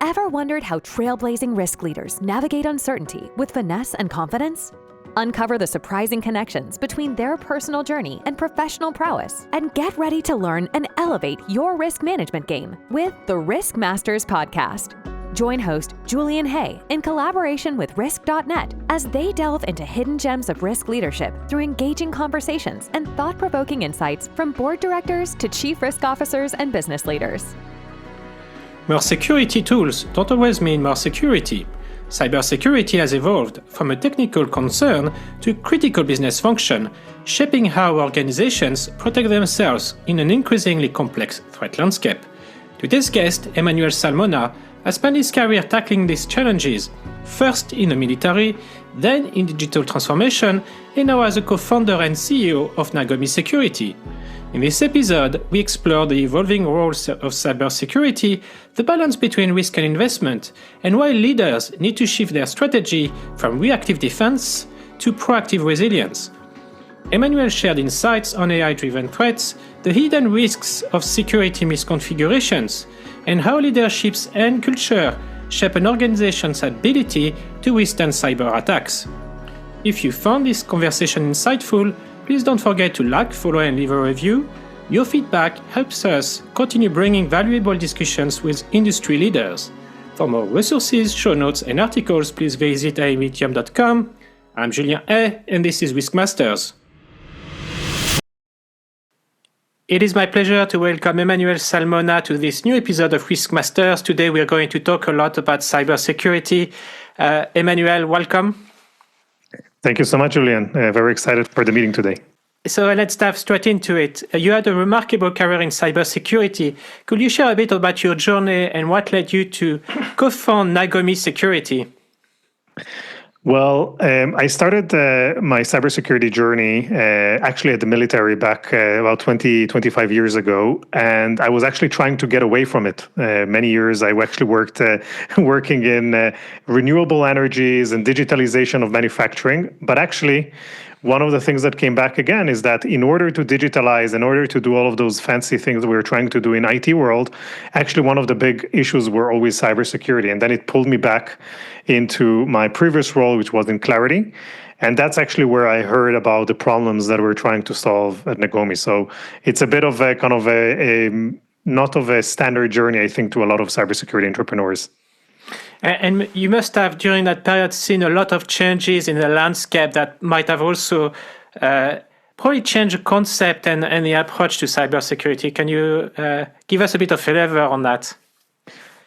Ever wondered how trailblazing risk leaders navigate uncertainty with finesse and confidence? Uncover the surprising connections between their personal journey and professional prowess, and get ready to learn and elevate your risk management game with the Risk Masters podcast. Join host Julian Hay in collaboration with Risk.net as they delve into hidden gems of risk leadership through engaging conversations and thought-provoking insights from board directors to chief risk officers and business leaders. More security tools don't always mean more security. Cybersecurity has evolved from a technical concern to a critical business function, shaping how organizations protect themselves in an increasingly complex threat landscape. Today's guest, Emanuel Salmona, has spent his career tackling these challenges, first in the military, then in digital transformation, and now as a co-founder and CEO of Nagomi Security. In this episode, we explore the evolving roles of cybersecurity, the balance between risk and investment, and why leaders need to shift their strategy from reactive defense to proactive resilience. Emanuel shared insights on AI-driven threats, the hidden risks of security misconfigurations, and how leaderships and culture shape an organization's ability to withstand cyber attacks. If you found this conversation insightful, please don't forget to like, follow, and leave a review. Your feedback helps us continue bringing valuable discussions with industry leaders. For more resources, show notes, and articles, please visit aemedium.com. I'm Julien A, and this is Risk Masters. It is my pleasure to welcome Emanuel Salmona to this new episode of Risk Masters. Today we are going to talk a lot about cybersecurity. Emanuel, welcome. Thank you so much, Julian. Very excited for the meeting today. So let's dive straight into it. You had a remarkable career in cybersecurity. Could you share a bit about your journey and what led you to co-found Nagomi Security? Well, I started my cybersecurity journey actually at the military back about 25 years ago, and I was actually trying to get away from it. Many years I actually worked working in renewable energies and digitalization of manufacturing, but actually one of the things that came back again is that in order to digitalize, in order to do all of those fancy things that we were trying to do in IT world, actually one of the big issues were always cybersecurity. And then it pulled me back into my previous role, which was in Clarity. And that's actually where I heard about the problems that we're trying to solve at Nagomi. So it's a bit of a kind of a not of a standard journey, I think, to a lot of cybersecurity entrepreneurs. And you must have, during that period, seen a lot of changes in the landscape that might have also probably changed the concept and the approach to cybersecurity. Can you give us a bit of flavor on that?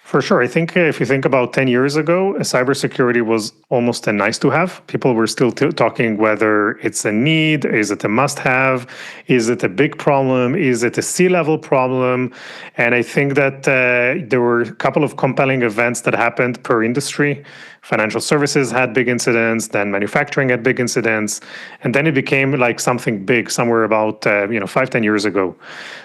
For sure. I think if you think about 10 years ago, cybersecurity was almost a nice to have. People were still talking whether it's a need, is it a must have, is it a big problem, is it a C-level problem? And I think that there were a couple of compelling events that happened per industry. Financial services had big incidents, then manufacturing had big incidents, and then it became like something big somewhere about 5-10 years ago.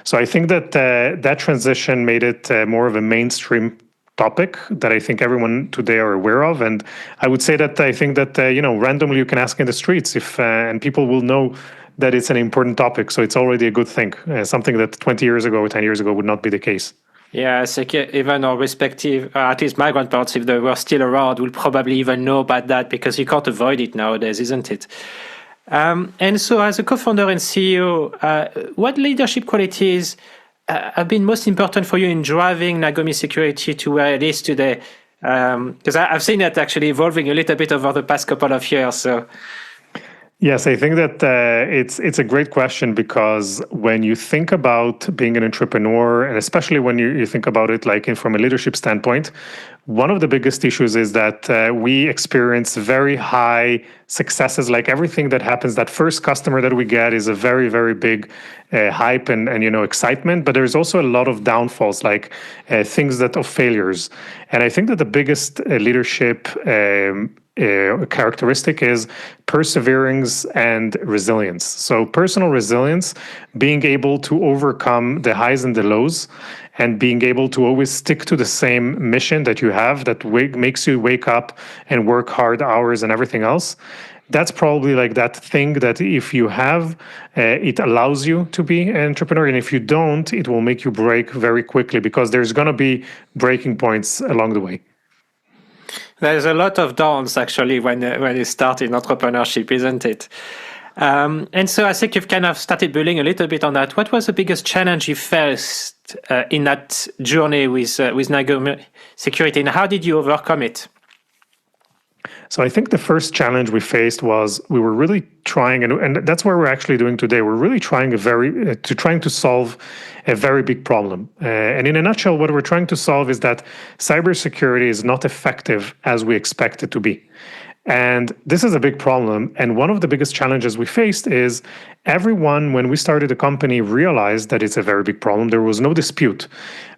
So I think that that transition made it more of a mainstream topic that I think everyone today are aware of. And I would say that I think that, randomly you can ask in the streets if and people will know that it's an important topic. So it's already a good thing, something that 20 years ago or 10 years ago would not be the case. Yeah, I think even our respective, at least my grandparents, if they were still around, will probably even know about that because you can't avoid it nowadays, isn't it? And so as a co-founder and CEO, what leadership qualities have been most important for you in driving Nagomi Security to where it is today? Because I've seen it actually evolving a little bit over the past couple of years. So, yes, I think that it's a great question because when you think about being an entrepreneur, and especially when you think about it like from a leadership standpoint, one of the biggest issues is that we experience very high successes. Like everything that happens, that first customer that we get is a very, very big hype and excitement. But there's also a lot of downfalls, like things that of failures. And I think that the biggest leadership characteristic is perseverance and resilience. So personal resilience, being able to overcome the highs and the lows, and being able to always stick to the same mission that you have that makes you wake up and work hard hours and everything else. that's probably like that thing that if you have, it allows you to be an entrepreneur. And if you don't, it will make you break very quickly because there's going to be breaking points along the way. There's a lot of downs actually when you start in entrepreneurship, isn't it? And so I think you've kind of started building a little bit on that. What was the biggest challenge you faced in that journey with Nago Security, and how did you overcome it? So I think the first challenge we faced was we were really trying, and that's what we're actually doing today. We're really trying to solve a very big problem. And in a nutshell, what we're trying to solve is that cybersecurity is not effective as we expect it to be. And this is a big problem. And one of the biggest challenges we faced is everyone, when we started the company, realized that it's a very big problem. There was no dispute.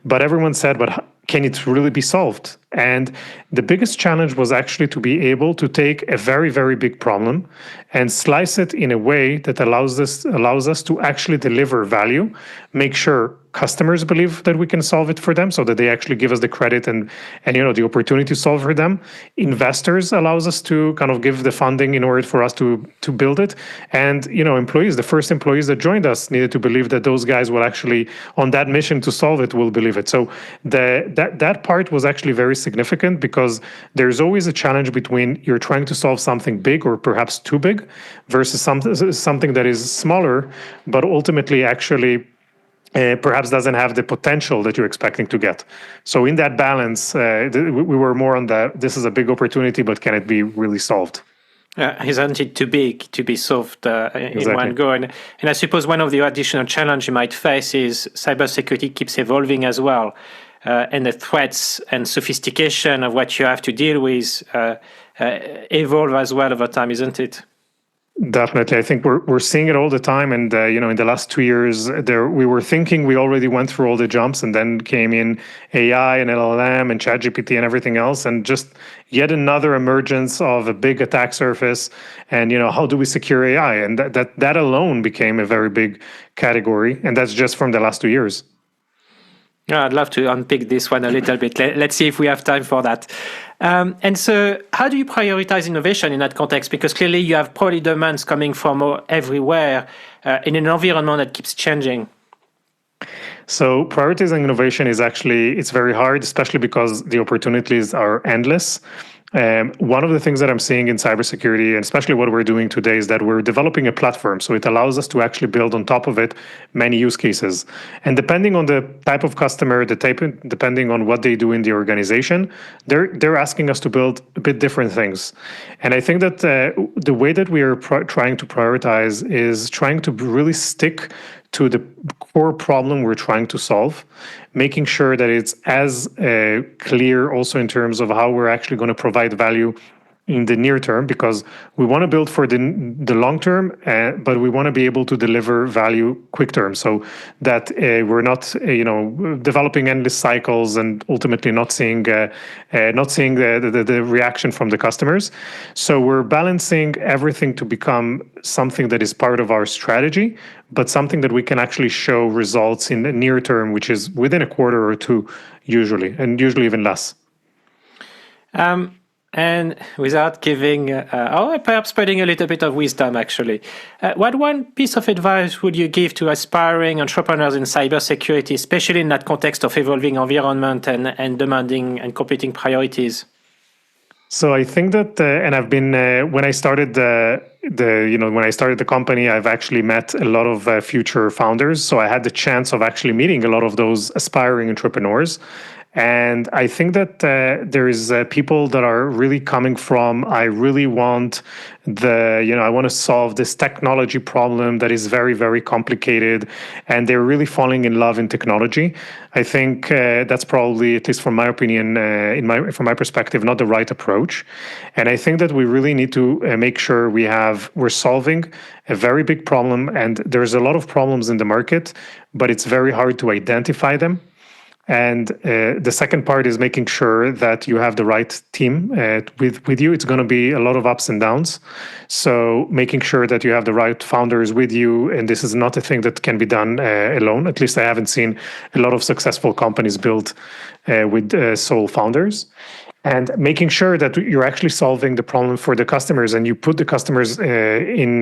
But everyone said, but can it really be solved? And the biggest challenge was actually to be able to take a very, very big problem and slice it in a way that allows us to actually deliver value, make sure customers believe that we can solve it for them so that they actually give us the credit and the opportunity to solve for them. Investors allows us to kind of give the funding in order for us to build it. And employees, the first employees that joined us needed to believe that those guys will actually, on that mission to solve it, will believe it. So that part was actually very significant because there's always a challenge between you're trying to solve something big or perhaps too big versus something that is smaller, but ultimately actually perhaps doesn't have the potential that you're expecting to get. So in that balance, we were more on that. This is a big opportunity, but can it be really solved? Isn't it too big to be solved in one go? And I suppose one of the additional challenges you might face is cybersecurity keeps evolving as well. And the threats and sophistication of what you have to deal with evolve as well over time, isn't it? Definitely. I think we're seeing it all the time. And, in the last 2 years, we were thinking we already went through all the jumps and then came in AI and LLM and ChatGPT and everything else. And just yet another emergence of a big attack surface. And, how do we secure AI? And that alone became a very big category. And that's just from the last 2 years. Yeah, I'd love to unpick this one a little bit. Let's see if we have time for that. And so how do you prioritize innovation in that context? Because clearly you have probably demands coming from everywhere in an environment that keeps changing. So prioritizing innovation it's very hard, especially because the opportunities are endless. One of the things that I'm seeing in cybersecurity, and especially what we're doing today, is that we're developing a platform. So it allows us to actually build on top of it many use cases. And depending on the type of customer, depending on what they do in the organization, they're asking us to build a bit different things. And I think that the way that we are trying to prioritize is trying to really stick to the core problem we're trying to solve, making sure that it's as clear also in terms of how we're actually going to provide value in the near term, because we want to build for the long term, but we want to be able to deliver value quick term, so that we're not developing endless cycles and ultimately not seeing the reaction from the customers. So we're balancing everything to become something that is part of our strategy, but something that we can actually show results in the near term, which is within a quarter or two usually, and usually even less. And without giving, or perhaps spreading a little bit of wisdom, actually, what one piece of advice would you give to aspiring entrepreneurs in cybersecurity, especially in that context of evolving environment and demanding and competing priorities? So I think that, and I've been when I started when I started the company, I've actually met a lot of future founders. So I had the chance of actually meeting a lot of those aspiring entrepreneurs. And I think that there is people that are really coming from, I really want I want to solve this technology problem that is very, very complicated. And they're really falling in love in technology. I think that's probably, at least from my opinion, from my perspective, not the right approach. And I think that we really need to make sure we're solving a very big problem. And there's a lot of problems in the market, but it's very hard to identify them. And the second part is making sure that you have the right team with you. It's going to be a lot of ups and downs. So making sure that you have the right founders with you. And this is not a thing that can be done alone. At least I haven't seen a lot of successful companies built with sole founders. and making sure that you're actually solving the problem for the customers, and you put the customers in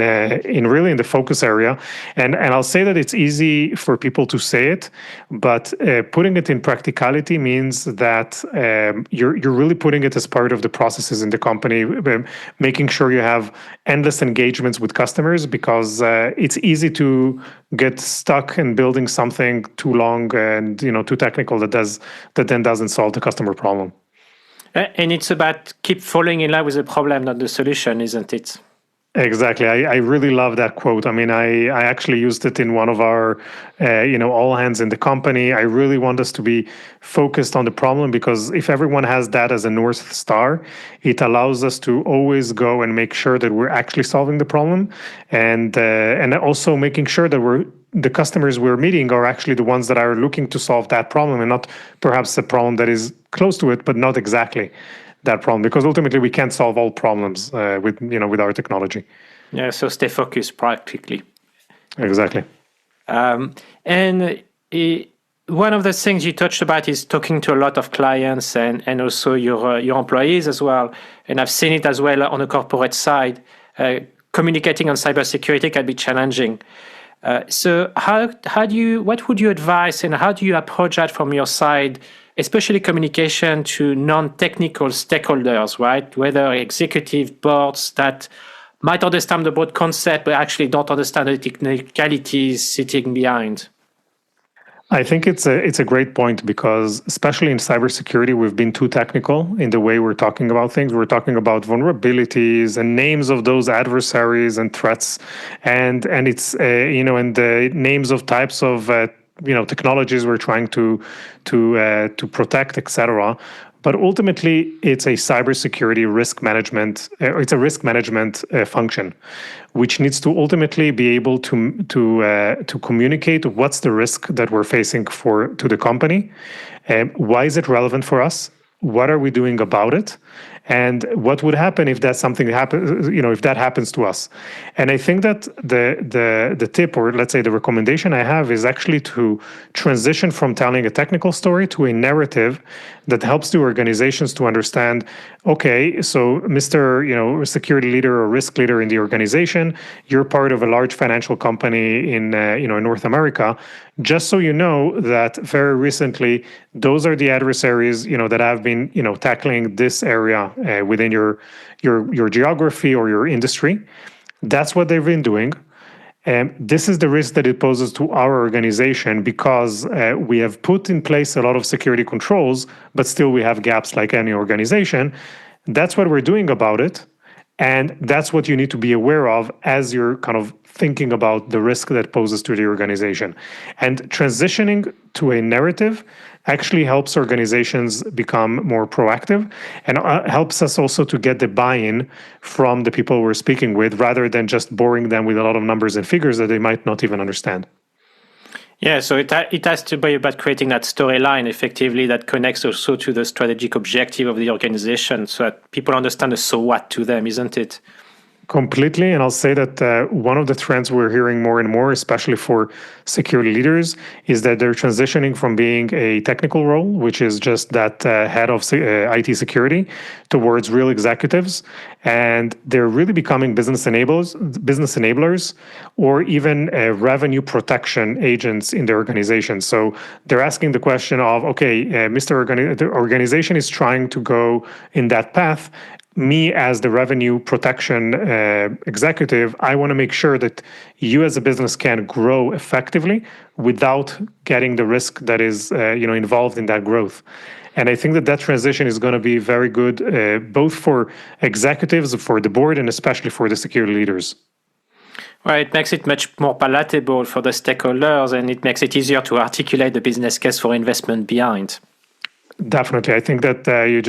really in the focus area. And I'll say that it's easy for people to say it, but putting it in practicality means that you're really putting it as part of the processes in the company, making sure you have endless engagements with customers, because it's easy to get stuck in building something too long and too technical that then doesn't solve the customer problem. And it's about keep falling in love with the problem, not the solution, isn't it? Exactly. I really love that quote. I mean, I actually used it in one of our, all hands in the company. I really want us to be focused on the problem, because if everyone has that as a North Star, it allows us to always go and make sure that we're actually solving the problem, and also making sure that the customers we're meeting are actually the ones that are looking to solve that problem, and not perhaps a problem that is close to it, but not exactly that problem, because ultimately we can't solve all problems with our technology. Yeah, so stay focused practically. Exactly. One of the things you touched about is talking to a lot of clients and also your employees as well. And I've seen it as well on the corporate side. Communicating on cybersecurity can be challenging. So what would you advise, and how do you approach that from your side, especially communication to non-technical stakeholders, right? Whether executive boards that might understand the broad concept, but actually don't understand the technicalities sitting behind. I think it's a great point, because especially in cybersecurity, we've been too technical in the way we're talking about things. We're talking about vulnerabilities and names of those adversaries and threats, and it's and the names of types of technologies we're trying to protect, etc. But ultimately, it's a cybersecurity risk management. It's a risk management function, which needs to ultimately be able to communicate what's the risk that we're facing to the company, why is it relevant for us, what are we doing about it, and what would happen if that something happens, if that happens to us. And I think that the tip, or let's say the recommendation I have, is actually to transition from telling a technical story to a narrative that helps the organizations to understand, okay, so Mr. security leader or risk leader in the organization, you're part of a large financial company in North America. Just so you know that very recently, those are the adversaries, that have been, tackling this area within your geography or your industry. That's what they've been doing. And this is the risk that it poses to our organization, because we have put in place a lot of security controls, but still we have gaps like any organization. That's what we're doing about it. And that's what you need to be aware of as you're kind of thinking about the risk that poses to the organization. And transitioning to a narrative actually helps organizations become more proactive, and helps us also to get the buy-in from the people we're speaking with, rather than just boring them with a lot of numbers and figures that they might not even understand. Yeah, so it has to be about creating that storyline effectively that connects also to the strategic objective of the organization, so that people understand the so what to them, isn't it? Completely. And I'll say that one of the trends we're hearing more and more, especially for security leaders, is that they're transitioning from being a technical role, which is just that head of IT security, towards real executives. And they're really becoming business enablers, or even revenue protection agents in the organization. So they're asking the question of, okay, the organization is trying to go in that path. Me as the revenue protection executive, I want to make sure that you as a business can grow effectively without getting the risk that is involved in that growth. And I think that transition is going to be very good, both for executives, for the board, and especially for the security leaders. Well, it makes it much more palatable for the stakeholders, and it makes it easier to articulate the business case for investment behind. Definitely. I think that the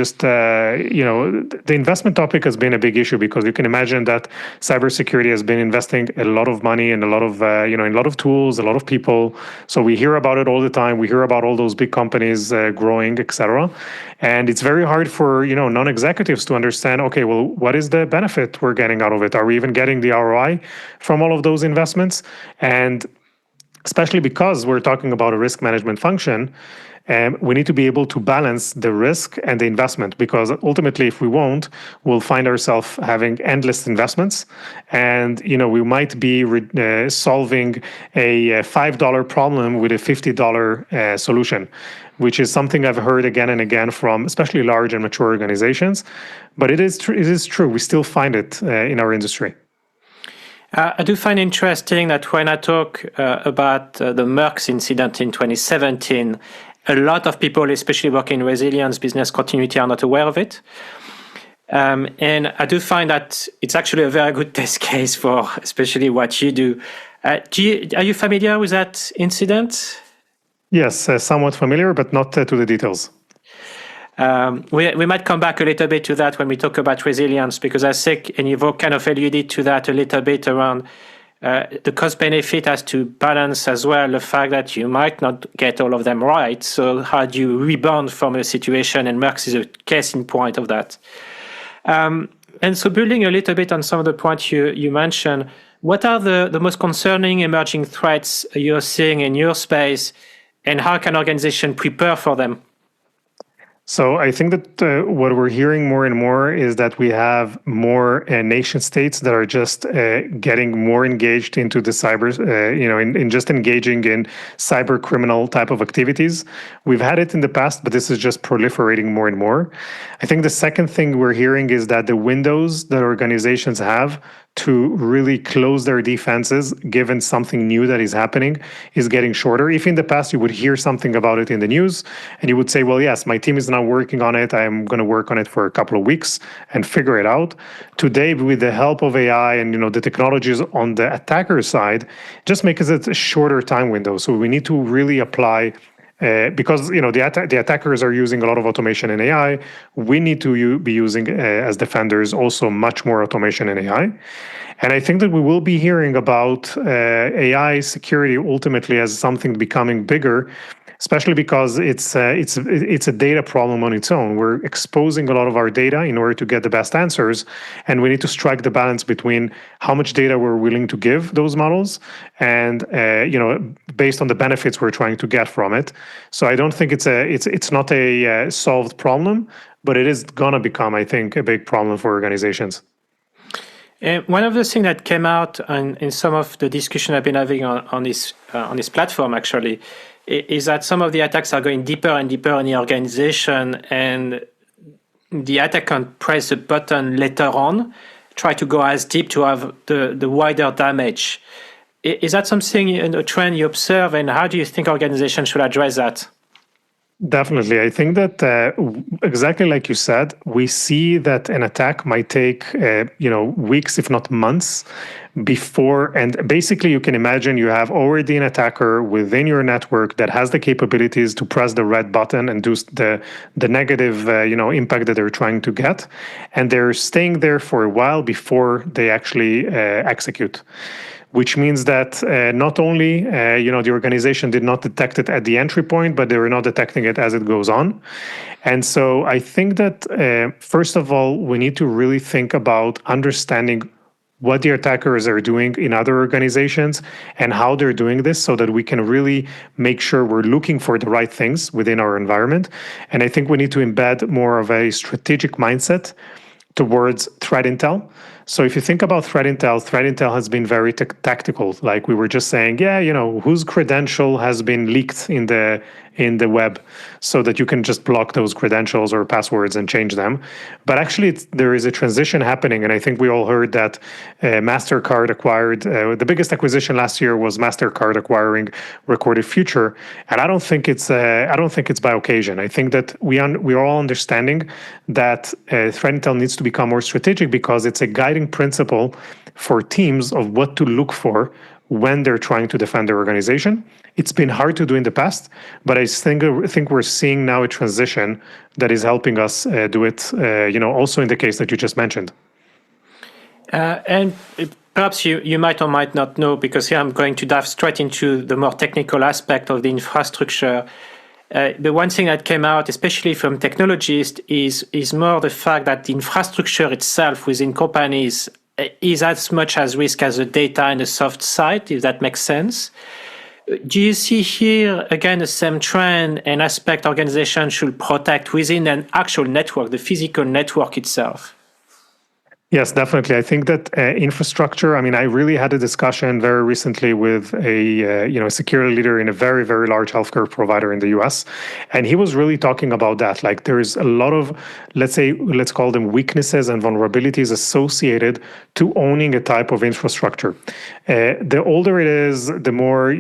investment topic has been a big issue, because you can imagine that cybersecurity has been investing a lot of money and a lot of, in a lot of tools, a lot of people. So we hear about it all the time. We hear about all those big companies growing, etc. And it's very hard for, non-executives to understand, okay, well, what is the benefit we're getting out of it? Are we even getting the ROI from all of those investments? And especially because we're talking about a risk management function, we need to be able to balance the risk and the investment, because ultimately, if we won't, we'll find ourselves having endless investments, and we might be solving a $5 problem with a $50 solution, which is something I've heard again and again from especially large and mature organizations. But it is true. We still find it in our industry. I do find interesting that when I talk about the Merck's incident in 2017, a lot of people, especially working in resilience, business continuity, are not aware of it. And I do find that it's actually a very good test case for especially what you do. Are you familiar with that incident? Yes, somewhat familiar, but not to the details. We might come back a little bit to that when we talk about resilience, because I think, and you've kind of alluded to that a little bit around the cost benefit has to balance as well the fact that you might not get all of them right. So how do you rebound from a situation? And Merckx is a case in point of that. And so building a little bit on some of the points you mentioned, what are the most concerning emerging threats you're seeing in your space, and how can organizations prepare for them? So I think that what we're hearing more and more is that we have more nation states that are just getting more engaged into the cyber, in just engaging in cyber criminal type of activities. We've had it in the past, but this is just proliferating more and more. I think the second thing we're hearing is that the windows that organizations have to really close their defenses, given something new that is happening, is getting shorter. If in the past you would hear something about it in the news and you would say, well, yes, my team is now working on it, I'm going to work on it for a couple of weeks and figure it out. Today, with the help of AI and the technologies on the attacker side, just makes it a shorter time window. So we need to really apply because the attackers are using a lot of automation and AI, we need to be using as defenders also much more automation and AI. And I think that we will be hearing about AI security ultimately as something becoming bigger, especially because it's a data problem on its own. We're exposing a lot of our data in order to get the best answers, and we need to strike the balance between how much data we're willing to give those models and based on the benefits we're trying to get from it. So I don't think it's not a solved problem, but it is gonna become, I think, a big problem for organizations. One of the things that came out in some of the discussion I've been having on this platform actually is that some of the attacks are going deeper and deeper in the organization, and the attacker press a button later on, try to go as deep to have the wider damage. Is that something, a trend you observe, and how do you think organizations should address that? Definitely. I think that exactly like you said, we see that an attack might take weeks, if not months, before. And basically, you can imagine you have already an attacker within your network that has the capabilities to press the red button and do the negative impact that they're trying to get, and they're staying there for a while before they actually execute. Which means that not only the organization did not detect it at the entry point, but they were not detecting it as it goes on. And so I think that first of all, we need to really think about understanding what the attackers are doing in other organizations and how they're doing this, so that we can really make sure we're looking for the right things within our environment. And I think we need to embed more of a strategic mindset towards threat intel. So if you think about threat intel has been very tactical. Like we were just saying, whose credential has been leaked in the web, so that you can just block those credentials or passwords and change them. But actually, there is a transition happening, and I think we all heard that MasterCard acquired the biggest acquisition last year was MasterCard acquiring Recorded Future, and I don't think it's by occasion. I think that we are all understanding that threat intel needs to become more strategic, because it's a guiding principle for teams of what to look for when they're trying to defend their organization. It's been hard to do in the past, but I think we're seeing now a transition that is helping us do it, also in the case that you just mentioned. And perhaps you might or might not know, because here I'm going to dive straight into the more technical aspect of the infrastructure. The one thing that came out, especially from technologists, is more the fact that the infrastructure itself within companies is as much as risk as the data and the soft side, if that makes sense. Do you see here, again, the same trend, an aspect organizations should protect within an actual network, the physical network itself? Yes, definitely. I think that infrastructure. I mean, I really had a discussion very recently with a security leader in a very, very large healthcare provider in the U.S., and he was really talking about that. Like, there's a lot of, let's call them weaknesses and vulnerabilities associated to owning a type of infrastructure. The older it is, the more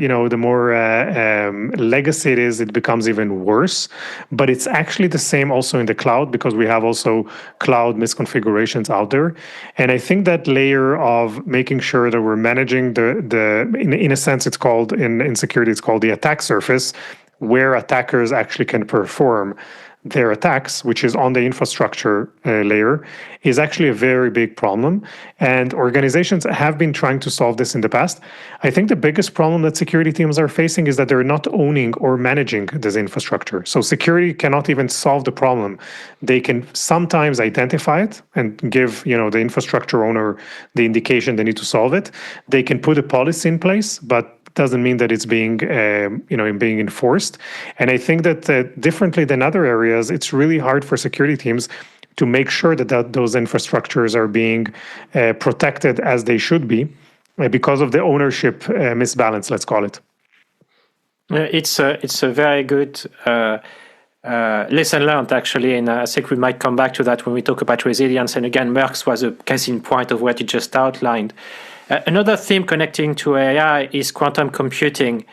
legacy it is, it becomes even worse. But it's actually the same also in the cloud, because we have also cloud misconfigurations out there. And I think that layer of making sure that we're managing in a sense, it's called in security, it's called the attack surface, where attackers actually can perform their attacks, which is on the infrastructure layer, is actually a very big problem. And organizations have been trying to solve this in the past. I think the biggest problem that security teams are facing is that they're not owning or managing this infrastructure. So security cannot even solve the problem. They can sometimes identify it and give, the infrastructure owner the indication they need to solve it. They can put a policy in place, but doesn't mean that it's being enforced. And I think that differently than other areas, it's really hard for security teams to make sure that those infrastructures are being protected as they should be because of the ownership misbalance, let's call it. It's a very good lesson learned, actually, and I think we might come back to that when we talk about resilience. And again, Merckx was a case in point of what you just outlined. Another theme connecting to AI is quantum computing.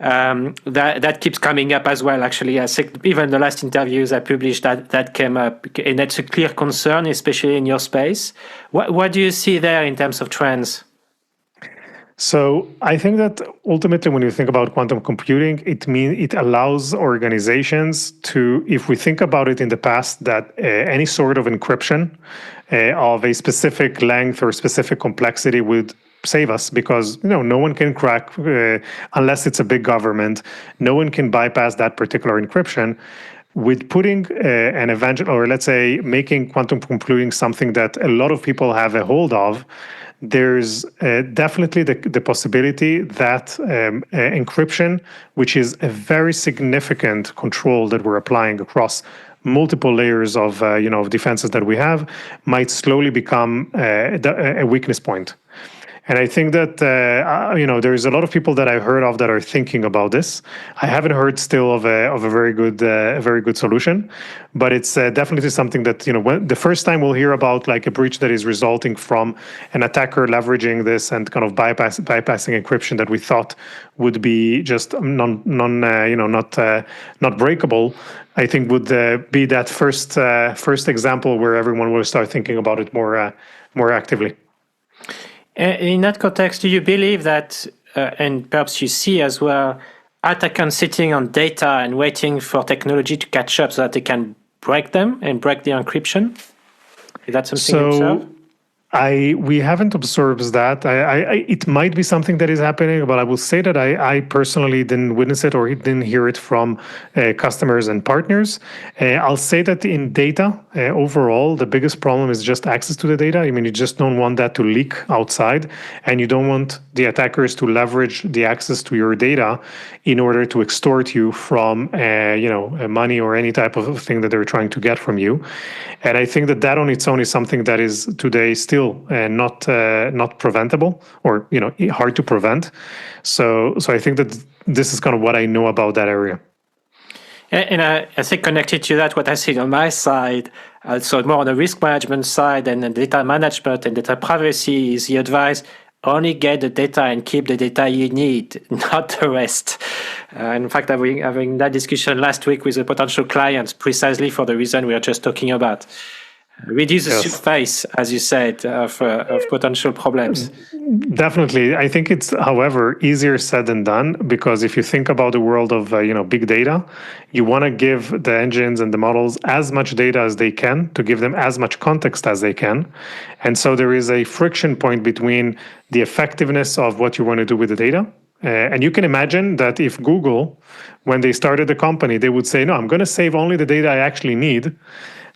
That keeps coming up as well, actually. I think even the last interviews I published, that came up, and that's a clear concern, especially in your space. What do you see there in terms of trends? So I think that ultimately, when you think about quantum computing, it allows organizations to, if we think about it in the past, that any sort of encryption of a specific length or specific complexity would save us, because no one can crack unless it's a big government. No one can bypass that particular encryption. With putting an event, or let's say making quantum computing something that a lot of people have a hold of, there's definitely the possibility that encryption, which is a very significant control that we're applying across multiple layers of defenses that we have, might slowly become a weakness point. And I think that there's a lot of people that I've heard of that are thinking about this. I haven't heard still of a very good solution, but it's definitely something that when the first time we'll hear about like a breach that is resulting from an attacker leveraging this and kind of bypassing encryption that we thought would be just not breakable, I think would be that first example where everyone will start thinking about it more actively. In that context, do you believe that, and perhaps you see as well, attackers sitting on data and waiting for technology to catch up so that they can break them and break the encryption? Is that something you observe? We haven't observed that. It might be something that is happening, but I will say that I personally didn't witness it or didn't hear it from customers and partners. I'll say that in data, overall, the biggest problem is just access to the data. I mean, you just don't want that to leak outside, and you don't want the attackers to leverage the access to your data in order to extort you from, money or any type of thing that they're trying to get from you. And I think that on its own is something that is today still not preventable, or hard to prevent. So I think that this is kind of what I know about that area. And I think connected to that, what I see on my side, so more on the risk management side and the data management and data privacy, is the advice: only get the data and keep the data you need, not the rest. In fact, having that discussion last week with a potential client, precisely for the reason we are just talking about. Reduce the surface, as you said, of potential problems. Definitely. I think it's, however, easier said than done, because if you think about the world of big data, you want to give the engines and the models as much data as they can to give them as much context as they can. And so there is a friction point between the effectiveness of what you want to do with the data. And you can imagine that if Google, when they started the company, they would say, no, I'm going to save only the data I actually need.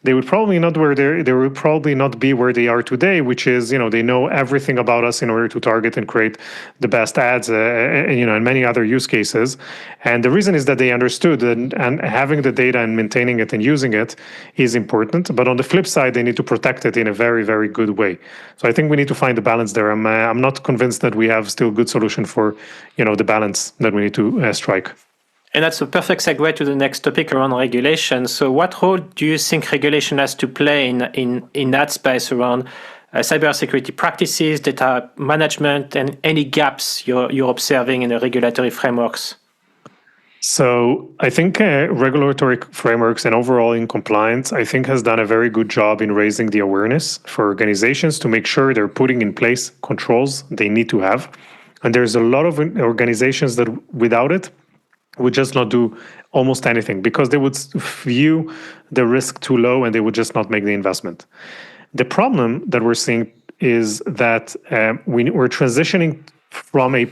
they would probably not they would probably not be where they are today, which is, they know everything about us in order to target and create the best ads, and many other use cases. And the reason is that they understood and having the data and maintaining it and using it is important. But on the flip side, they need to protect it in a very, very good way. So I think we need to find the balance there. I'm not convinced that we have still good solution for, the balance that we need to strike. And that's a perfect segue to the next topic around regulation. So what role do you think regulation has to play in that space around cybersecurity practices, data management, and any gaps you're observing in the regulatory frameworks? So I think regulatory frameworks and overall in compliance, I think has done a very good job in raising the awareness for organizations to make sure they're putting in place controls they need to have. And there's a lot of organizations that without it would just not do almost anything because they would view the risk too low and they would just not make the investment. The problem that we're seeing is that we're transitioning from a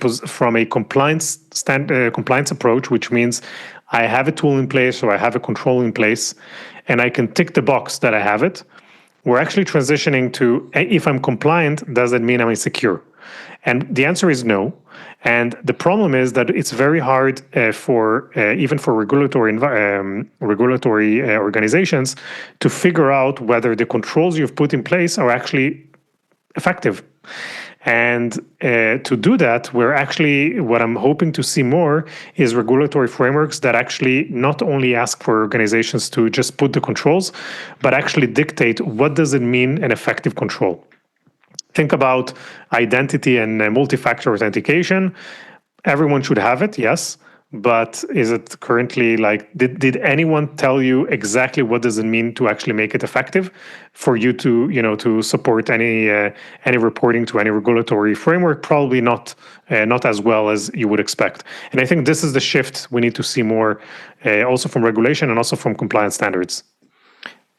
compliance approach, which means I have a tool in place or I have a control in place, and I can tick the box that I have it. We're actually transitioning to, if I'm compliant, does that mean I'm secure? And the answer is no. And the problem is that it's very hard for even for regulatory organizations to figure out whether the controls you've put in place are actually effective. And to do that, what I'm hoping to see more is regulatory frameworks that actually not only ask for organizations to just put the controls, but actually dictate what does it mean an effective control. Think about identity and multi-factor authentication. Everyone should have it, yes. But is it currently did anyone tell you exactly what does it mean to actually make it effective for you to, to support any reporting to any regulatory framework? Probably not as well as you would expect. And I think this is the shift we need to see more also from regulation and also from compliance standards.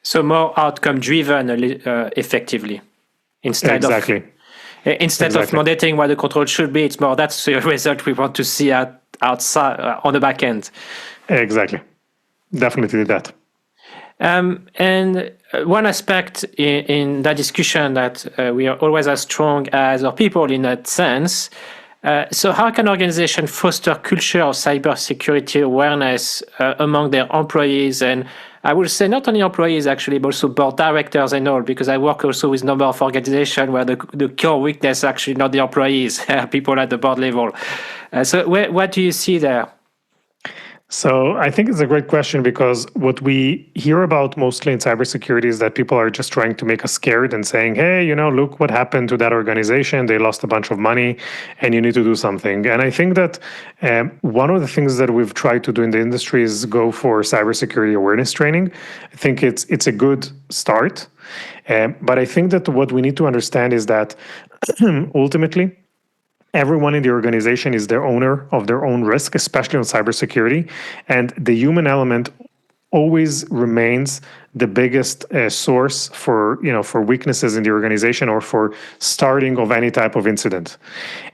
So more outcome driven effectively. Instead of mandating what the control should be, it's more that's the result we want to see outside on the back end. Exactly. Definitely that. And one aspect in that discussion that we are always as strong as our people in that sense. So how can organizations foster culture of cybersecurity awareness among their employees? And I would say not only employees, actually, but also board directors and all, because I work also with a number of organizations where the core weakness actually not the employees, people at the board level. So what do you see there? So I think it's a great question because what we hear about mostly in cybersecurity is that people are just trying to make us scared and saying, hey, look what happened to that organization. They lost a bunch of money and you need to do something. And I think that one of the things that we've tried to do in the industry is go for cybersecurity awareness training. I think it's a good start. But I think that what we need to understand is that ultimately, everyone in the organization is their owner of their own risk, especially on cybersecurity. And the human element always remains the biggest source for weaknesses in the organization or for starting of any type of incident.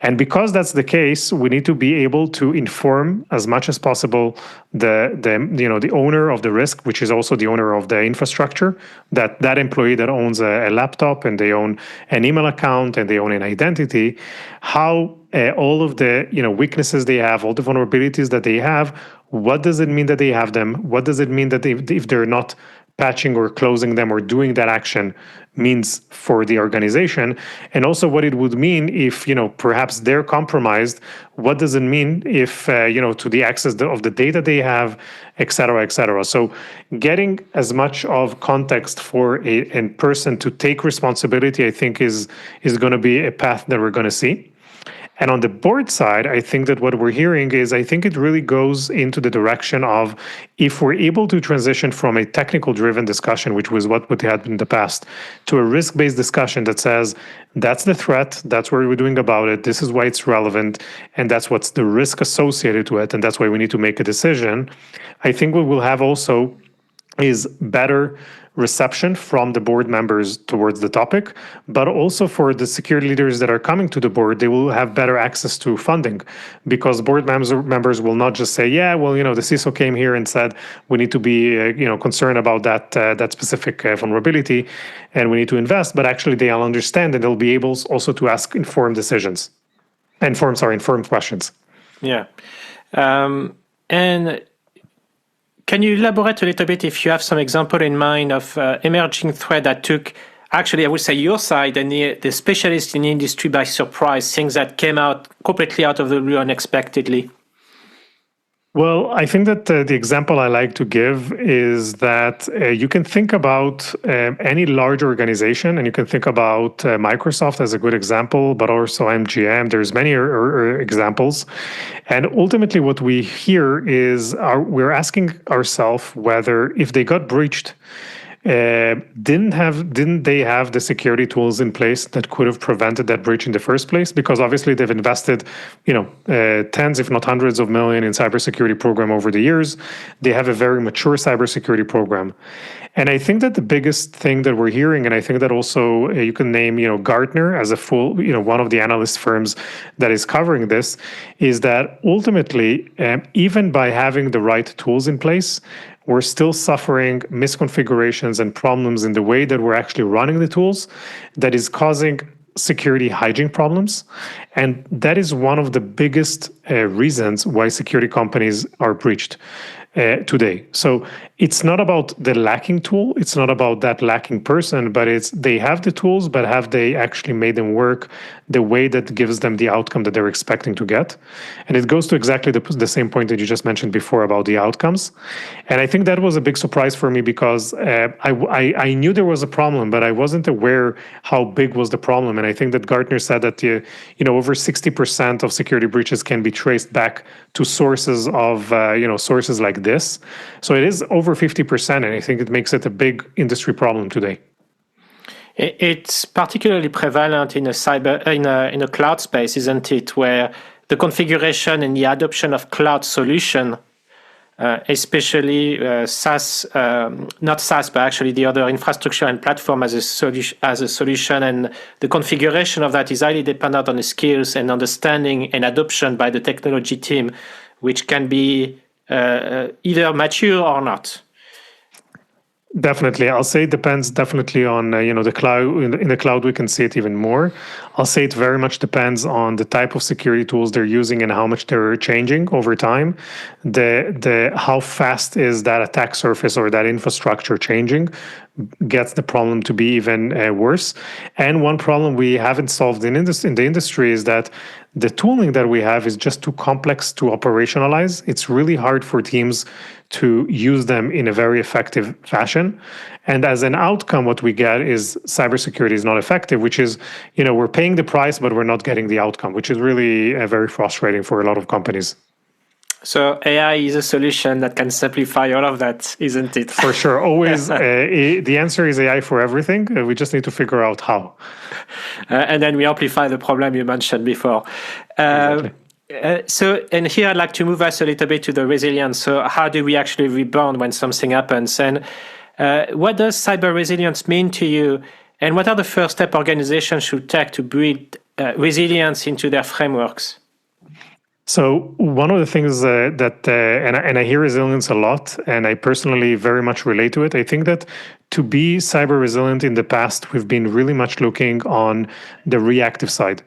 And because that's the case, we need to be able to inform as much as possible the owner of the risk, which is also the owner of the infrastructure, that employee that owns a laptop and they own an email account and they own an identity, how all of the weaknesses they have, all the vulnerabilities that they have, what does it mean that they have them? What does it mean that if they're not patching or closing them or doing that action means for the organization? And also what it would mean if, perhaps they're compromised, what does it mean if, to the access of the data they have, et cetera, et cetera. So getting as much of context for a person to take responsibility, I think is going to be a path that we're going to see. And on the board side, I think that what we're hearing is, I think it really goes into the direction of, if we're able to transition from a technical-driven discussion, which was what we had in the past, to a risk-based discussion that says, that's the threat, that's what we're doing about it, this is why it's relevant, and that's what's the risk associated to it, and that's why we need to make a decision. I think we will have also is better reception from the board members towards the topic, but also for the security leaders that are coming to the board, they will have better access to funding, because board members will not just say, yeah, well, the CISO came here and said we need to be concerned about that specific vulnerability and we need to invest, but actually they'll understand and they'll be able also to ask informed questions. Yeah. And can you elaborate a little bit if you have some example in mind of emerging threat that took, actually, I would say your side and the specialists in the industry by surprise, things that came out completely out of the blue unexpectedly? Well, I think that the example I like to give is that you can think about any large organization, and you can think about Microsoft as a good example, but also MGM. There's many examples. And ultimately what we hear is we're asking ourselves whether if they got breached, didn't they have the security tools in place that could have prevented that breach in the first place? Because obviously they've invested, tens, if not hundreds of millions in cybersecurity program over the years. They have a very mature cybersecurity program. And I think that the biggest thing that we're hearing, and I think that also you can name, Gartner as a full, one of the analyst firms that is covering this, is that ultimately, even by having the right tools in place, we're still suffering misconfigurations and problems in the way that we're actually running the tools that is causing security hygiene problems. And that is one of the biggest reasons why security companies are breached today. So it's not about the lacking tool, it's not about that lacking person, but it's they have the tools, but have they actually made them work the way that gives them the outcome that they're expecting to get? And it goes to exactly the same point that you just mentioned before about the outcomes. And I think that was a big surprise for me because I knew there was a problem, but I wasn't aware how big was the problem. And I think that Gartner said that over 60% of security breaches can be traced back to sources of sources like this. So it is over 50%, and I think it makes it a big industry problem today. It's particularly prevalent in a cloud space, isn't it? Where the configuration and the adoption of cloud solution, especially SaaS, not SaaS, but actually the other infrastructure and platform as a solution, and the configuration of that is highly dependent on the skills and understanding and adoption by the technology team, which can be either mature or not. Definitely. I'll say it depends definitely on, the cloud. In the cloud, we can see it even more. I'll say it very much depends on the type of security tools they're using and how much they're changing over time. How fast is that attack surface or that infrastructure changing gets the problem to be even worse. And one problem we haven't solved in the industry is that the tooling that we have is just too complex to operationalize. It's really hard for teams to use them in a very effective fashion. And as an outcome, what we get is cybersecurity is not effective, which is, we're paying the price, but we're not getting the outcome, which is really very frustrating for a lot of companies. So AI is a solution that can simplify all of that, isn't it? For sure. Always. The answer is AI for everything. We just need to figure out how. And then we amplify the problem you mentioned before. Exactly. And here I'd like to move us a little bit to the resilience. So how do we actually rebound when something happens? And what does cyber resilience mean to you? And what are the first steps organizations should take to build resilience into their frameworks? So one of the things and I hear resilience a lot, and I personally very much relate to it. I think that to be cyber resilient in the past, we've been really much looking on the reactive side.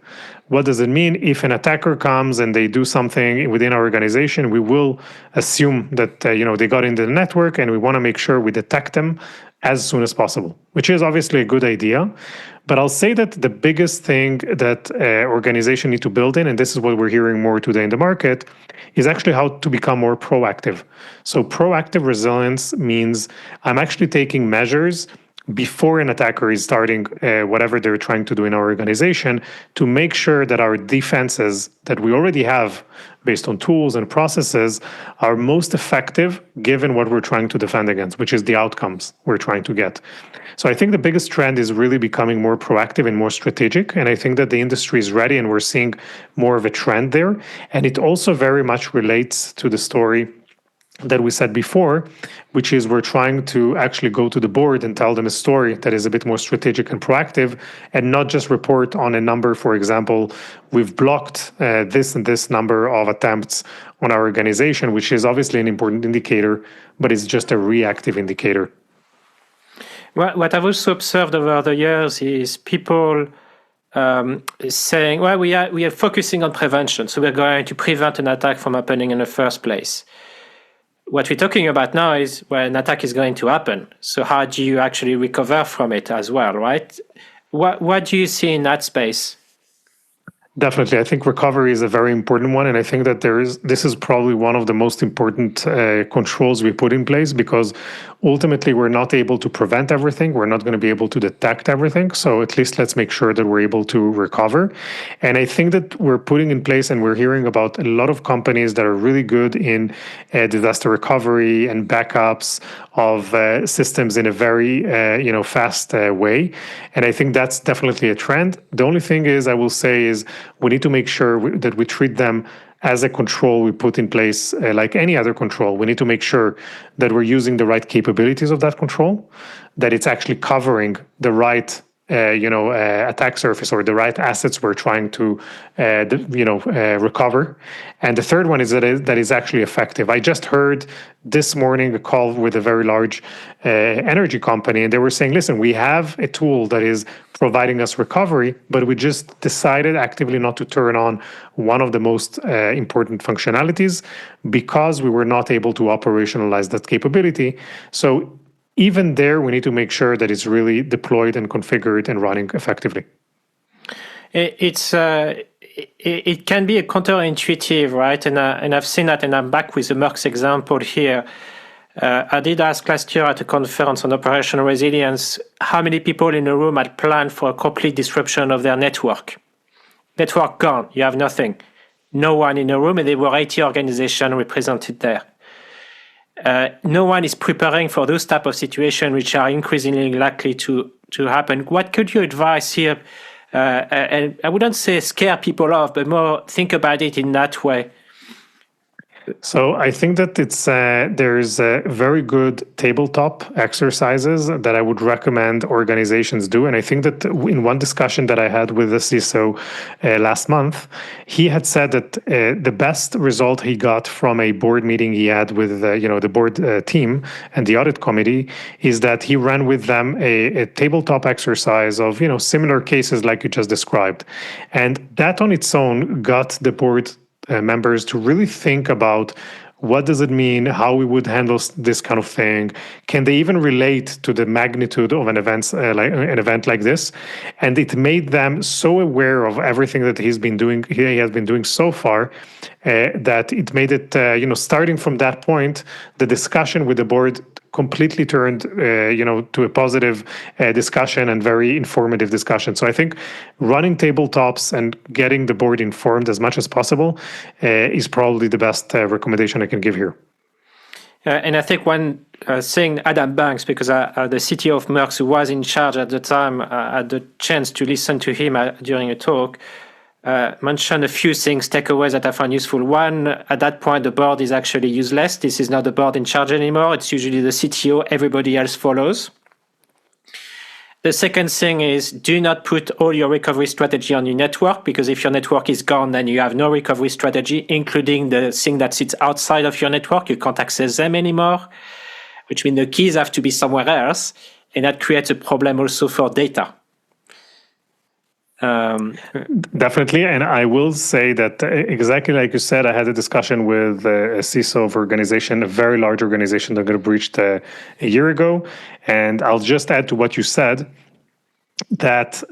What does it mean? If an attacker comes and they do something within our organization, we will assume that they got into the network, and we want to make sure we detect them as soon as possible, which is obviously a good idea. But I'll say that the biggest thing that organizations need to build in, and this is what we're hearing more today in the market, is actually how to become more proactive. So proactive resilience means I'm actually taking measures before an attacker is starting whatever they're trying to do in our organization to make sure that our defenses that we already have based on tools and processes are most effective given what we're trying to defend against, which is the outcomes we're trying to get. So I think the biggest trend is really becoming more proactive and more strategic. And I think that the industry is ready and we're seeing more of a trend there. And it also very much relates to the story that we said before, which is we're trying to actually go to the board and tell them a story that is a bit more strategic and proactive, and not just report on a number. For example, we've blocked this and this number of attempts on our organization, which is obviously an important indicator, but it's just a reactive indicator. Well, what I've also observed over the years is people saying, well, we are focusing on prevention, so we're going to prevent an attack from happening in the first place. What we're talking about now is, well, an attack is going to happen. So how do you actually recover from it as well, right? What do you see in that space? Definitely. I think recovery is a very important one. And I think that this is probably one of the most important controls we put in place, because ultimately we're not able to prevent everything. We're not going to be able to detect everything. So at least let's make sure that we're able to recover. And I think that we're putting in place, and we're hearing about a lot of companies that are really good in disaster recovery and backups of systems in a very fast way. And I think that's definitely a trend. The only thing is, I will say, is we need to make sure that we treat them as a control we put in place, like any other control. We need to make sure that we're using the right capabilities of that control, that it's actually covering the right attack surface or the right assets we're trying to recover. And the third one is that is actually effective. I just heard this morning a call with a very large energy company, and they were saying, listen, we have a tool that is providing us recovery, but we just decided actively not to turn on one of the most important functionalities because we were not able to operationalize that capability. So even there, we need to make sure that it's really deployed and configured and running effectively. It can be a counterintuitive, right? And I've seen that, and I'm back with the Merck's example here. I did ask last year at a conference on operational resilience how many people in the room had planned for a complete disruption of their network. Network gone, you have nothing. No one in the room, and there were 80 organizations represented there. No one is preparing for those type of situations which are increasingly likely to happen. What could you advise here? And I wouldn't say scare people off, but more think about it in that way. So I think that there's very good tabletop exercises that I would recommend organizations do. And I think that in one discussion that I had with the CISO last month, he had said that the best result he got from a board meeting he had with the board team and the audit committee is that he ran with them a tabletop exercise of similar cases like you just described, and that on its own got the board members to really think about what does it mean, how we would handle this kind of thing. Can they even relate to the magnitude of an event like this? And it made them so aware of everything that he has been doing so far, that it made it, starting from that point, the discussion with the board completely turned, to a positive discussion and very informative discussion. So I think running tabletops and getting the board informed as much as possible is probably the best recommendation I can give here. And I think one thing, Adam Banks, because the CTO of Merck, who was in charge at the time, had the chance to listen to him during a talk, mentioned a few things, takeaways that I found useful. One, at that point, the board is actually useless. This is not the board in charge anymore. It's usually the CTO. Everybody else follows. The second thing is, do not put all your recovery strategy on your network, because if your network is gone, then you have no recovery strategy, including the thing that sits outside of your network. You can't access them anymore, which means the keys have to be somewhere else. And that creates a problem also for data. Definitely. And I will say that exactly like you said, I had a discussion with a CISO of organization, a very large organization that got breached a year ago. And I'll just add to what you said, that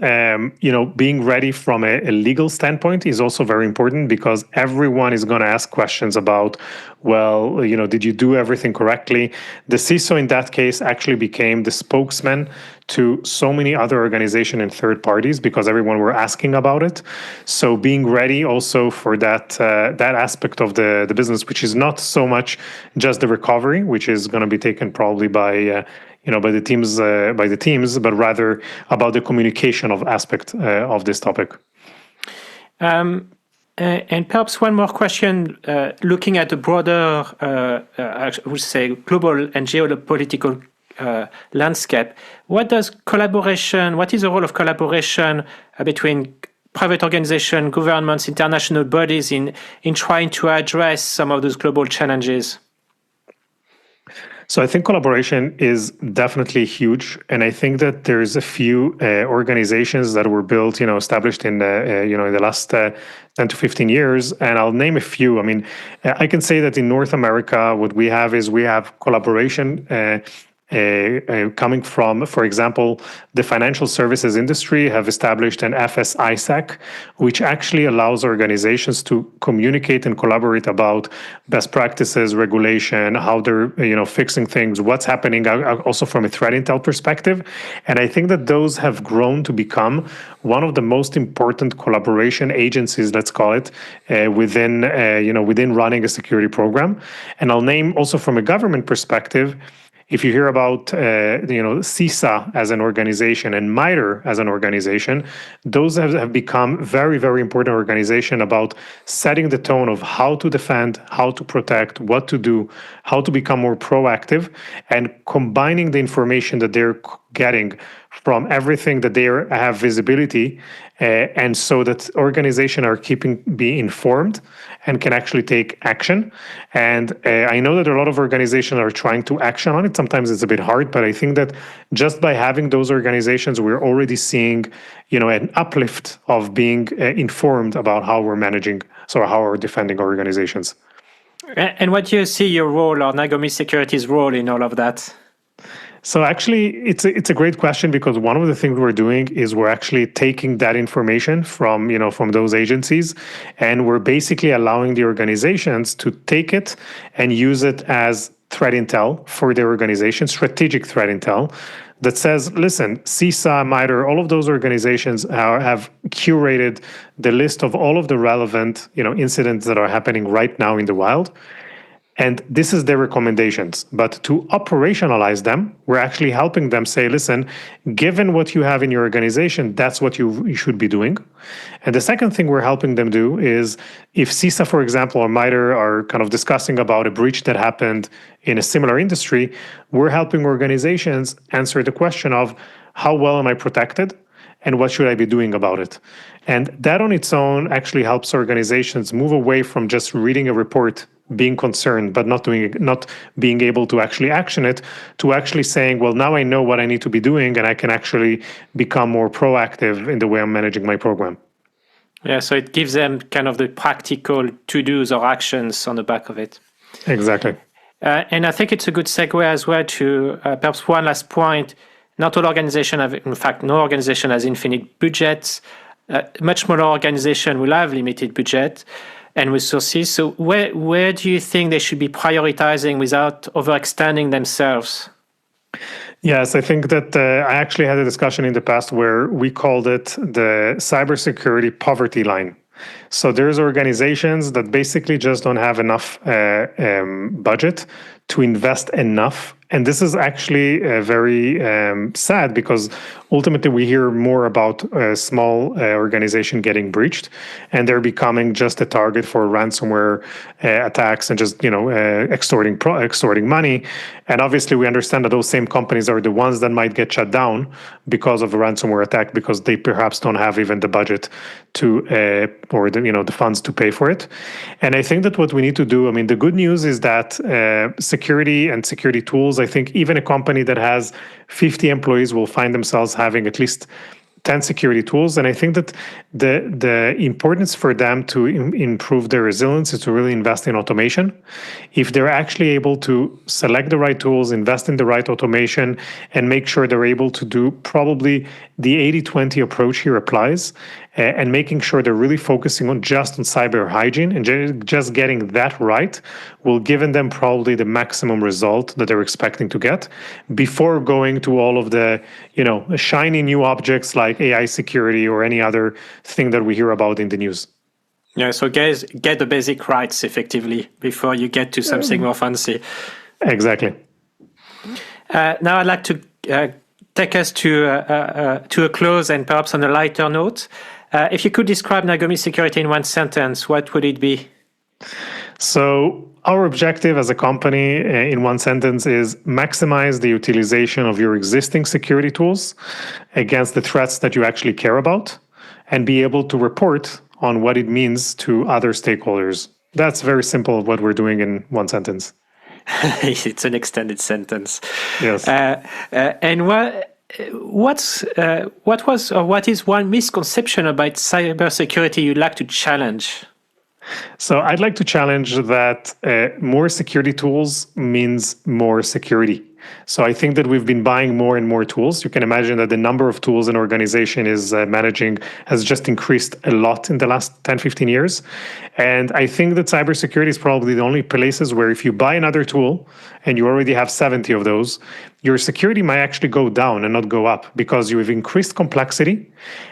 being ready from a legal standpoint is also very important, because everyone is going to ask questions about, well, did you do everything correctly? The CISO in that case actually became the spokesman to so many other organizations and third parties, because everyone were asking about it. So being ready also for that aspect of the business, which is not so much just the recovery, which is going to be taken probably by the teams, but rather about the communication of aspect of this topic. And perhaps one more question, looking at the broader, I would say, global and geopolitical landscape. What is the role of collaboration between private organizations, governments, international bodies in trying to address some of those global challenges? So I think collaboration is definitely huge, and I think that there's a few organizations that were built, established in in the last 10 to 15 years, and I'll name a few. I mean, I can say that in North America, what we have is we have collaboration. Coming from, for example, the financial services industry have established an FS-ISAC, which actually allows organizations to communicate and collaborate about best practices, regulation, how they're fixing things, what's happening, also from a threat intel perspective. And I think that those have grown to become one of the most important collaboration agencies, let's call it, within running a security program. And I'll name also from a government perspective. If you hear about CISA as an organization and MITRE as an organization, those have become very, very important organization about setting the tone of how to defend, how to protect, what to do, how to become more proactive, and combining the information that they're getting from everything that they have visibility, and so that organizations are being informed and can actually take action. And I know that a lot of organizations are trying to action on it. Sometimes it's a bit hard, but I think that just by having those organizations, we're already seeing, an uplift of being informed about how we're managing, so how we're defending our organizations. And what do you see your role or Nagomi Security's role in all of that? So actually, it's a great question, because one of the things we're doing is we're actually taking that information from those agencies, and we're basically allowing the organizations to take it and use it as threat intel for their organization, strategic threat intel that says, listen, CISA, MITRE, all of those organizations have curated the list of all of the relevant incidents that are happening right now in the wild. And this is their recommendations. But to operationalize them, we're actually helping them say, listen, given what you have in your organization, that's what you should be doing. And the second thing we're helping them do is, if CISA, for example, or MITRE are kind of discussing about a breach that happened in a similar industry, we're helping organizations answer the question of, how well am I protected? And what should I be doing about it? And that on its own actually helps organizations move away from just reading a report, being concerned, but not being able to actually action it, to actually saying, well, now I know what I need to be doing, and I can actually become more proactive in the way I'm managing my program. Yeah, so it gives them kind of the practical to-dos or actions on the back of it. Exactly. And I think it's a good segue as well to perhaps one last point. Not all organizations have, in fact, no organization has infinite budgets. Much smaller organization will have limited budget and resources. So where do you think they should be prioritizing without overextending themselves? Yes, I think that I actually had a discussion in the past where we called it the cybersecurity poverty line. So there's organizations that basically just don't have enough budget to invest enough. And this is actually very sad, because ultimately we hear more about a small organization getting breached, and they're becoming just a target for ransomware attacks and just extorting money. And obviously we understand that those same companies are the ones that might get shut down because of a ransomware attack, because they perhaps don't have even the budget to or the funds to pay for it. And I think that what we need to do, I mean, the good news is that security and security tools, I think even a company that has 50 employees will find themselves having at least 10 security tools. And I think that the importance for them to improve their resilience is to really invest in automation. If they're actually able to select the right tools, invest in the right automation, and make sure they're able to do, probably the 80-20 approach here applies, and making sure they're really focusing on cyber hygiene and just getting that right will give them probably the maximum result that they're expecting to get, before going to all of the shiny new objects like AI security or any other thing that we hear about in the news. Yeah, so guys, get the basic rights effectively before you get to something more fancy. Exactly. Now I'd like to take us to a close, and perhaps on a lighter note. If you could describe Nagomi Security in one sentence, what would it be? So our objective as a company, in one sentence, is maximize the utilization of your existing security tools against the threats that you actually care about, and be able to report on what it means to other stakeholders. That's very simple what we're doing in one sentence. It's an extended sentence. Yes. And what is one misconception about cybersecurity you'd like to challenge? So I'd like to challenge that more security tools means more security. So I think that we've been buying more and more tools. You can imagine that the number of tools an organization is managing has just increased a lot in the last 10, 15 years. And I think that cybersecurity is probably the only places where if you buy another tool and you already have 70 of those, your security might actually go down and not go up because you have increased complexity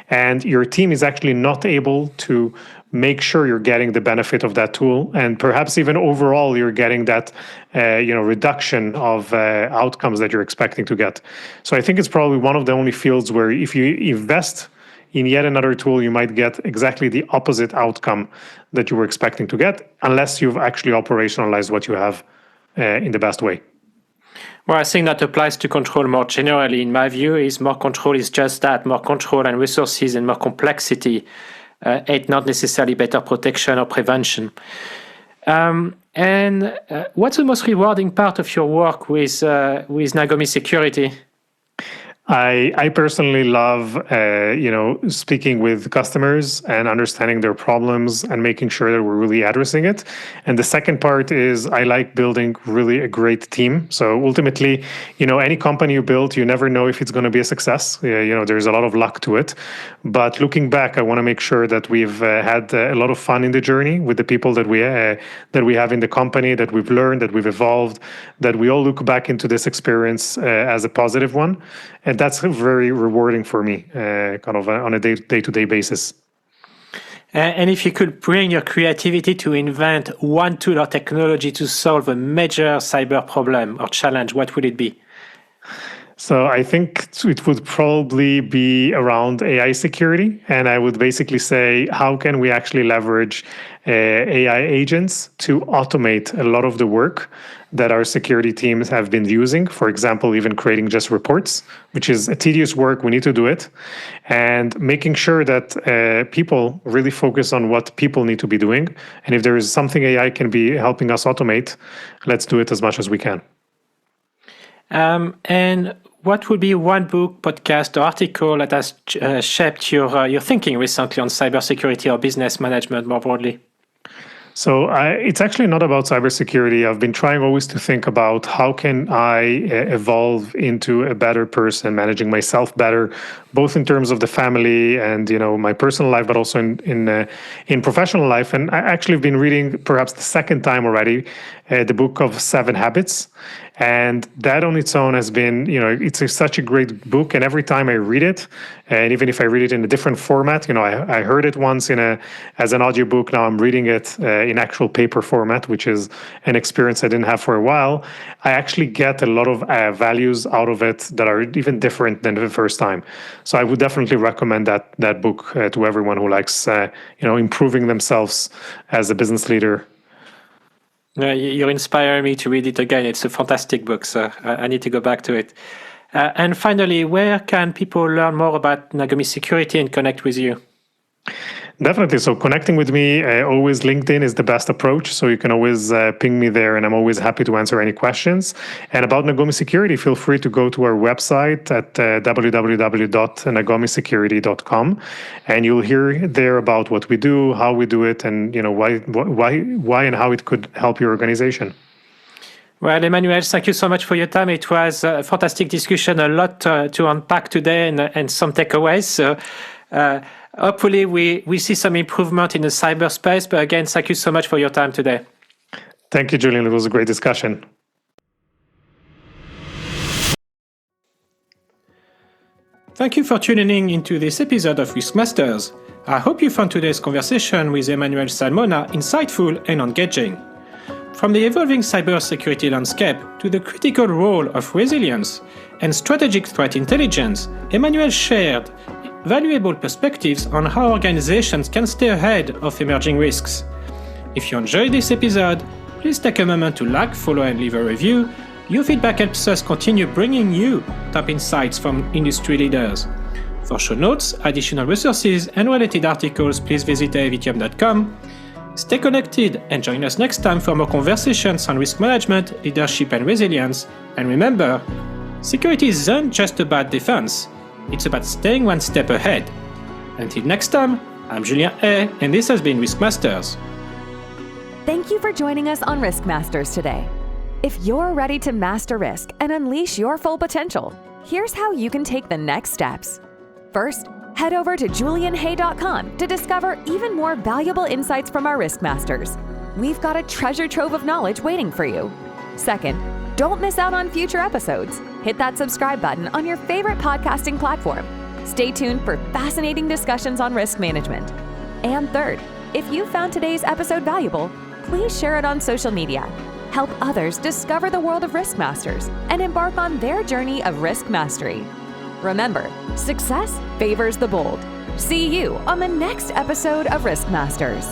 and your team is actually not able to make sure you're getting the benefit of that tool, and perhaps even overall you're getting that reduction of outcomes that you're expecting to get. So I think it's probably one of the only fields where if you invest in yet another tool, you might get exactly the opposite outcome that you were expecting to get, unless you've actually operationalized what you have in the best way. Well, I think that applies to control more generally. In my view, is more control is just that, more control and resources and more complexity. It's not necessarily better protection or prevention. And what's the most rewarding part of your work with Nagomi Security? I personally love, speaking with customers and understanding their problems and making sure that we're really addressing it. And the second part is I like building really a great team. So ultimately, any company you build, you never know if it's going to be a success. There's a lot of luck to it. But looking back, I want to make sure that we've had a lot of fun in the journey with the people that we have in the company, that we've learned, that we've evolved, that we all look back into this experience as a positive one. And that's very rewarding for me, on a day-to-day basis. And if you could bring your creativity to invent one tool or technology to solve a major cyber problem or challenge, what would it be? So I think it would probably be around AI security. And I would basically say, how can we actually leverage AI agents to automate a lot of the work that our security teams have been using? For example, even creating just reports, which is a tedious work. We need to do it. And making sure that people really focus on what people need to be doing. And if there is something AI can be helping us automate, let's do it as much as we can. And what would be one book, podcast, or article that has shaped your thinking recently on cybersecurity or business management more broadly? So it's actually not about cybersecurity. I've been trying always to think about how can I evolve into a better person, managing myself better, both in terms of the family and my personal life, but also in professional life. And I actually have been reading, perhaps the second time already, the book of 7 Habits. And that on its own has been, it's such a great book. And every time I read it, and even if I read it in a different format, I heard it once as an audiobook. Now I'm reading it in actual paper format, which is an experience I didn't have for a while. I actually get a lot of values out of it that are even different than the first time. So I would definitely recommend that book to everyone who likes, improving themselves as a business leader. You inspire me to read it again. It's a fantastic book, so I need to go back to it. And finally, where can people learn more about Nagomi Security and connect with you? Definitely. So connecting with me, always LinkedIn is the best approach. So you can always ping me there, and I'm always happy to answer any questions. And about Nagomi Security, feel free to go to our website at www.nagomisecurity.com, and you'll hear there about what we do, how we do it, and why and how it could help your organization. Well, Emanuel, thank you so much for your time. It was a fantastic discussion, a lot to unpack today, and some takeaways. So hopefully we see some improvement in the cyberspace. But again, thank you so much for your time today. Thank you, Julian. It was a great discussion. Thank you for tuning into this episode of Risk Masters. I hope you found today's conversation with Emanuel Salmona insightful and engaging. From the evolving cybersecurity landscape to the critical role of resilience and strategic threat intelligence, Emanuel shared valuable perspectives on how organizations can stay ahead of emerging risks. If you enjoyed this episode, please take a moment to like, follow, and leave a review. Your feedback helps us continue bringing you top insights from industry leaders. For show notes, additional resources, and related articles, please visit avitium.com. Stay connected and join us next time for more conversations on risk management, leadership, and resilience. And remember, security isn't just about defense, it's about staying one step ahead. Until next time, I'm Julien A, and this has been Risk Masters. Thank you for joining us on Risk Masters today. If you're ready to master risk and unleash your full potential, here's how you can take the next steps. First, head over to julianhay.com to discover even more valuable insights from our Risk Masters. We've got a treasure trove of knowledge waiting for you. Second, don't miss out on future episodes. Hit that subscribe button on your favorite podcasting platform. Stay tuned for fascinating discussions on risk management. And third, if you found today's episode valuable, please share it on social media. Help others discover the world of Risk Masters and embark on their journey of risk mastery. Remember, success favors the bold. See you on the next episode of Risk Masters.